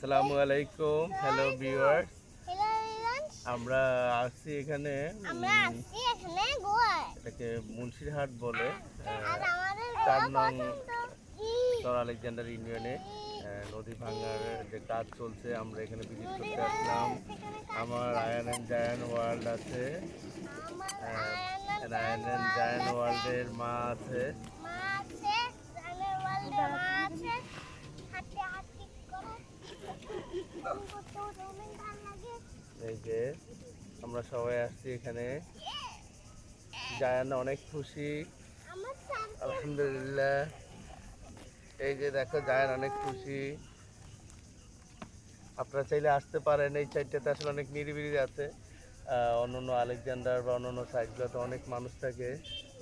আসসালামু আলাইকুম, hello viewers. আমরা আসছি এখানে এটাকে মুন্সিরহাট বলে 4 নং সর আলেকজান্ডার ইউনিয়নে নদী ভাঙার যে কাজ চলছে, আমরা এখানে ভিজিট করতে আসলাম। আমার আয়ান অ্যান্ড জায়ান ওয়ার্ল্ড আছে, আয়ান অ্যান্ড জায়ান ওয়ার্ল্ডের মা আছে। এই যে আমরা সবাই আসছি এখানে, জায়ান অনেক খুশি, আলহামদুলিল্লাহ। এই যে দেখো, জায়ান অনেক খুশি। আপনারা চাইলে আসতে পারেন, এই সাইডটাতে আসলে অনেক নিরিবিলি আছে। অন্যান্য আলেকজান্ডার বা অন্যান্য সাইডগুলোতে অনেক মানুষ থাকে,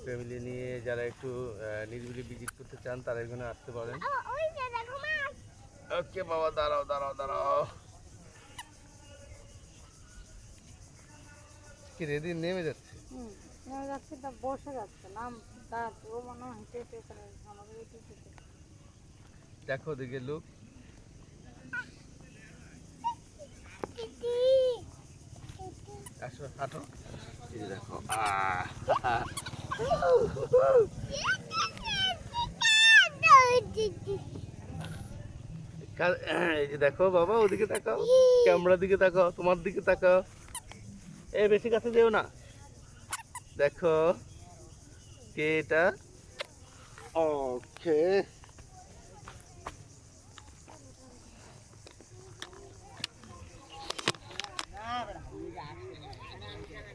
ফ্যামিলি নিয়ে যারা একটু নিরিবিলি ভিজিট করতে চান তারা এখানে আসতে পারেন। ওকে বাবা, দাঁড়াও দাঁড়াও দাঁড়াও, কি রেডি নেমে যাচ্ছে? নেমে যাচ্ছে, তা বসে যাচ্ছে নাম দাঁড়াচ্ছে, ও মনে হয় হেঁটে হেঁটে এখানে আমাদের দেখো দিকে লুক। আসো, হাঁটো। এই যে দেখো, এই যে দেখো বাবা, ওদিকে তাকাও, ক্যামেরার দিকে তাকাও, তোমার দিকে তাকাও। এই বেশি কাছে যেও না। দেখো কে এটা। ওকে।